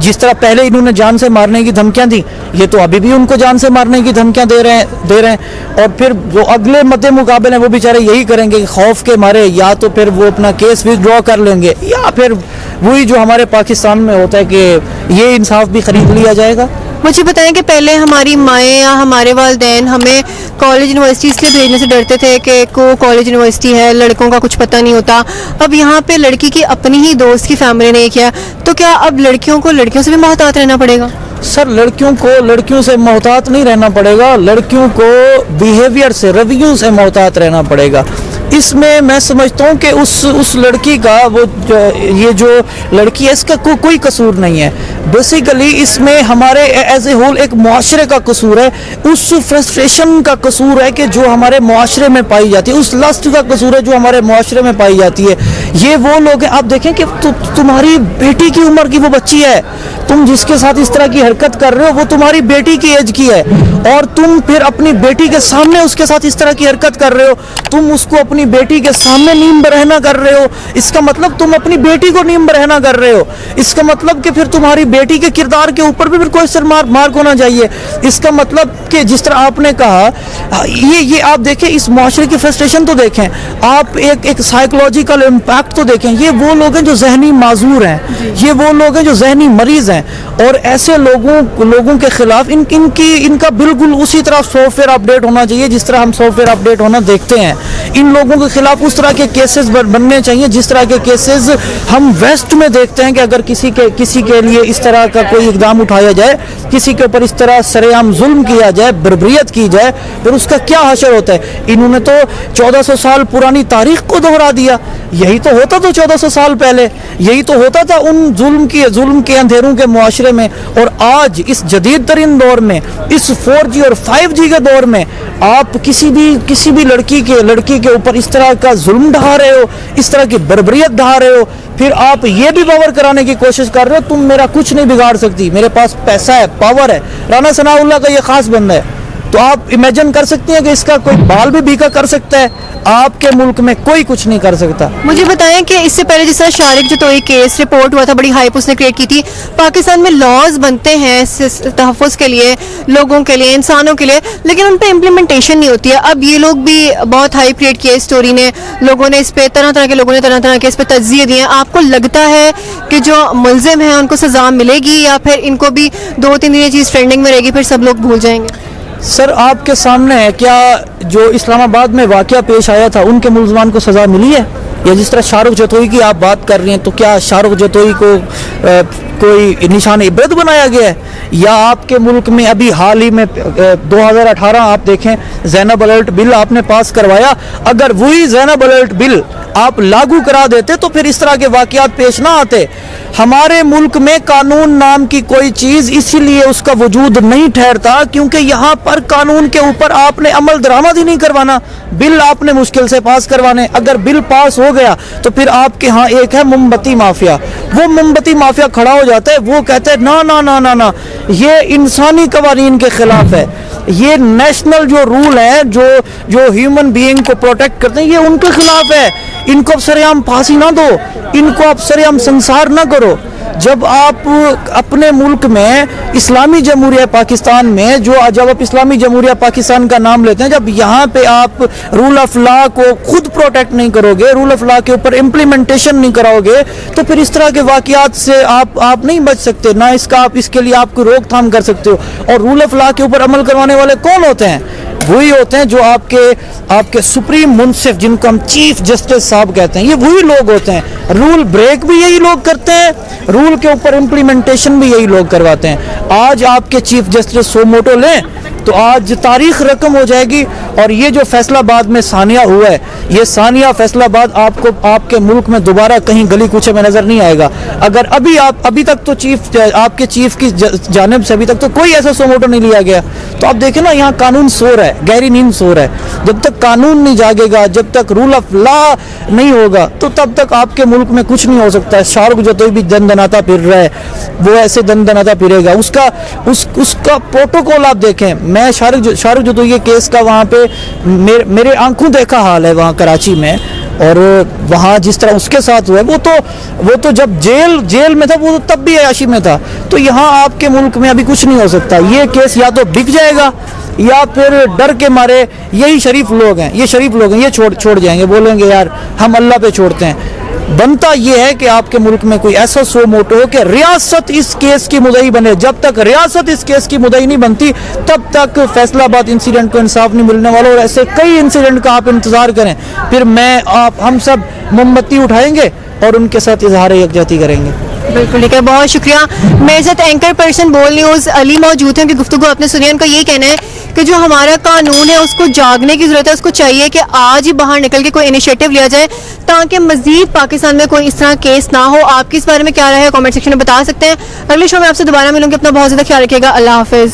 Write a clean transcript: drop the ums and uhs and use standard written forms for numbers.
جس طرح پہلے انہوں نے جان سے مارنے کی دھمکیاں دی, یہ تو ابھی بھی ان کو جان سے مارنے کی دھمکیاں دے رہے ہیں. اور پھر جو اگلے مد مقابل ہیں وہ بیچارے یہی کریں گے کہ خوف کے مارے یا تو پھر وہ اپنا کیس وتھڈرا کر لیں گے, یا پھر وہی جو ہمارے پاکستان میں ہوتا ہے کہ یہ انصاف بھی خرید لیا جائے گا. مجھے بتائیں کہ پہلے ہماری مائیں یا ہمارے والدین ہمیں کالج یونیورسٹی اس لیے بھیجنے سے ڈرتے تھے کہ کو کالج یونیورسٹی ہے, لڑکوں کا کچھ پتہ نہیں ہوتا. اب یہاں پہ لڑکی کی اپنی ہی دوست کی فیملی نے کیا, تو کیا اب لڑکیوں کو لڑکیوں سے بھی محتاط رہنا پڑے گا؟ سر لڑکیوں کو لڑکیوں سے محتاط نہیں رہنا پڑے گا, لڑکیوں کو بیہیویئر سے, رویوں سے محتاط رہنا پڑے گا. اس میں سمجھتا ہوں کہ اس لڑکی کا وہ یہ جو لڑکی ہے اس کا کوئی قصور نہیں ہے. بیسیکلی اس میں ہمارے ایز اے ہول ایک معاشرے کا قصور ہے, اس فرسٹریشن کا قصور ہے کہ جو ہمارے معاشرے میں پائی جاتی ہے, اس لسٹ کا قصور ہے جو ہمارے معاشرے میں پائی جاتی ہے. یہ وہ لوگ ہیں, آپ دیکھیں کہ تمہاری بیٹی کی عمر کی وہ بچی ہے, تم جس کے ساتھ اس طرح کی حرکت کر رہے ہو وہ تمہاری بیٹی کی ایج کی ہے, اور تم پھر اپنی بیٹی کے سامنے اس کے ساتھ اس طرح کی حرکت کر رہے ہو, تم اس کو اپنی بیٹی کے سامنے نیم برہنہ کر رہے ہو. اس کا مطلب تم اپنی بیٹی کو نیم برہنہ کر رہے ہو. اس کا مطلب کہ پھر تمہاری بیٹی کے کردار کے اوپر بھی پھر کوئی سر مارک ہونا چاہیے. اس کا مطلب کہ جس طرح آپ نے کہا, یہ آپ دیکھیں اس معاشرے کی فرسٹریشن تو دیکھیں, آپ ایک سائیکولوجیکل امپیکٹ تو دیکھیں. یہ وہ لوگ ہیں جو ذہنی معذور ہیں, یہ وہ لوگ ہیں جو ذہنی مریض ہیں, اور ایسے لوگوں کے خلاف ان کا بالکل اسی طرح سافٹ ویئر اپڈیٹ ہونا چاہیے جس طرح ہم سافٹ ویئر اپڈیٹ ہونا دیکھتے ہیں. ان لوگوں کے خلاف اس طرح کے کیسز بننے چاہیے جس طرح کے کیسز ہم ویسٹ میں دیکھتے ہیں, کہ اگر کسی کے لیے اس طرح کا کوئی اقدام اٹھایا جائے, کسی کے اوپر اس طرح سرعام ظلم کیا جائے, بربریت کی جائے, پھر اس کا کیا حشر ہوتا ہے. انہوں نے تو 1400 سال پرانی تاریخ کو دہرا دیا. یہی تو ہوتا تو 1400 سال پہلے, یہی تو ہوتا تھا ان ظلم کے اندھیروں کے معاشرے میں. اور آج اس جدید ترین دور میں, اس 4G اور 5G کے دور میں, آپ کسی بھی لڑکی کے اوپر اس طرح کا ظلم ڈھا رہے ہو, اس طرح کی بربریت ڈھا رہے ہو, پھر آپ یہ بھی باور کرانے کی کوشش کر رہے ہو تم میرا کچھ نہیں بگاڑ سکتی, میرے پاس پیسہ ہے, پاور ہے. رانا ثناء اللہ کا یہ خاص بندہ ہے, تو آپ امیجن کر سکتی ہیں کہ اس کا کوئی بال بھی بھیگا کر سکتا ہے. آپ کے ملک میں کوئی کچھ نہیں کر سکتا. مجھے بتائیں کہ اس سے پہلے جس طرح شارق جتوئی کیس رپورٹ ہوا تھا, بڑی ہائپ اس نے کریٹ کی تھی. پاکستان میں لاز بنتے ہیں تحفظ کے لیے, لوگوں کے لیے, انسانوں کے لیے, لیکن ان پہ امپلیمنٹیشن نہیں ہوتی ہے. اب یہ لوگ بھی بہت ہائپ کریٹ کیا اسٹوری نے, لوگوں نے اس پہ طرح کے لوگوں نے طرح کے اس پہ تجزیے دیے. آپ کو لگتا ہے کہ جو ملزم ہیں ان کو سزا ملے گی, یا پھر ان کو بھی 2-3 دن یہ چیز ٹرینڈنگ میں رہے گی, پھر سب لوگ بھول جائیں گے؟ سر آپ کے سامنے ہے, کیا جو اسلام آباد میں واقعہ پیش آیا تھا ان کے ملزمان کو سزا ملی ہے؟ یا جس طرح شارق جتوئی کی آپ بات کر رہی ہیں, تو کیا شارق جتوئی کو کوئی نشان عبرت بنایا گیا ہے؟ یا آپ کے ملک میں ابھی حال ہی میں 2018 آپ دیکھیں زینب الرٹ بل آپ نے پاس کروایا, اگر وہی زینب الرٹ بل آپ لاگو کرا دیتے تو پھر اس طرح کے واقعات پیش نہ آتے. ہمارے ملک میں قانون نام کی کوئی چیز اسی لیے اس کا وجود نہیں ٹھہرتا کیونکہ یہاں پر قانون کے اوپر آپ نے عمل درآمد ہی نہیں کروانا, بل آپ نے مشکل سے پاس کروانے. اگر بل پاس ہو گیا تو پھر آپ کے ہاں ایک ہے موم بتی مافیا, وہ موم بتی مافیا کھڑا ہو جاتا ہے, وہ کہتے ہیں نا نا نا نا نا یہ انسانی قوانین کے خلاف ہے, یہ نیشنل جو رول ہے جو ہیومن بینگ کو پروٹیکٹ کرتے ہیں یہ ان کے خلاف ہے. ان کو اب سرعام پھانسی نہ دو, ان کو اب سرعام سنسار نہ کرو. جب آپ اپنے ملک میں اسلامی جمہوریہ پاکستان میں جب آپ اسلامی جمہوریہ پاکستان کا نام لیتے ہیں, جب یہاں پہ آپ رول آف لا کو خود پروٹیکٹ نہیں کرو گے, رول آف لا کے اوپر امپلیمنٹیشن نہیں کراؤ گے, تو پھر اس طرح کے واقعات سے آپ نہیں بچ سکتے, نہ اس کے لیے آپ کو روک تھام کر سکتے ہو. اور رول آف لا کے اوپر عمل کروانے والے کون ہوتے ہیں؟ وہی ہوتے ہیں جو آپ کے سپریم منصف, جن کو ہم چیف جسٹس صاحب کہتے ہیں, یہ وہی لوگ ہوتے ہیں. رول بریک بھی یہی لوگ کرتے ہیں, رول کے اوپر امپلیمنٹیشن بھی یہی لوگ کرواتے ہیں. آج آپ کے چیف جسٹس سو موٹو لیں تو آج تاریخ رقم ہو جائے گی. اور یہ جو فیصلہ آباد میں ثانیہ ہوا ہے, یہ ثانیہ فیصلہ آباد آپ کے ملک میں دوبارہ کہیں گلی کوچے میں نظر نہیں آئے گا. اگر ابھی تک تو آپ کے چیف کی جانب سے ابھی تک تو کوئی ایسا سو موٹو نہیں لیا گیا. تو آپ دیکھیں نا, یہاں قانون سو رہا ہے, گہری نیند سو رہا ہے. جب تک قانون نہیں جاگے گا, جب تک رول آف لا نہیں ہوگا, تو تب تک آپ کے ملک میں کچھ نہیں ہو سکتا ہے. شارق جتوئی بھی دن دناتا پھر رہا ہے, وہ ایسے دن دناتا پھرے گا. اس کا پروٹوکول آپ دیکھیں. میں شارق جتوئی کے کیس کا وہاں پہ میرے آنکھوں دیکھا حال ہے وہاں کراچی میں. اور وہاں جس طرح اس کے ساتھ ہوا ہے وہ تو جب جیل میں تھا وہ تب بھی عیاشی میں تھا. تو یہاں آپ کے ملک میں ابھی کچھ نہیں ہو سکتا. یہ کیس یا تو بک جائے گا یا پھر ڈر کے مارے یہ شریف لوگ ہیں یہ چھوڑ جائیں گے, بولیں گے یار ہم اللہ پہ چھوڑتے ہیں. بنتا یہ ہے کہ آپ کے ملک میں کوئی ایسا سو موٹو ہو کہ ریاست اس کیس کی مدعی بنے. جب تک ریاست اس کیس کی مدعی نہیں بنتی تب تک فیصلہ آباد انسیڈنٹ کو انصاف نہیں ملنے والا, اور ایسے کئی انسیڈنٹ کا آپ انتظار کریں. پھر ہم سب موم بتی اٹھائیں گے اور ان کے ساتھ اظہار یکجہتی کریں گے. بالکل ٹھیک ہے, بہت شکریہ. میرے ساتھ اینکر پرسن بول نیوز علی موجود ہیں, ان کی گفتگو آپ نے سنی. ان کا یہ کہنا ہے کہ جو ہمارا قانون ہے اس کو جاگنے کی ضرورت ہے, اس کو چاہیے کہ آج ہی باہر نکل کے کوئی انیشیٹو لیا جائے تاکہ مزید پاکستان میں کوئی اس طرح کیس نہ ہو. آپ کی اس بارے میں کیا رائے ہے کامنٹ سیکشن میں بتا سکتے ہیں. اگلے شو میں آپ سے دوبارہ ملوں گی. اپنا بہت زیادہ خیال رکھیے گا. اللہ حافظ.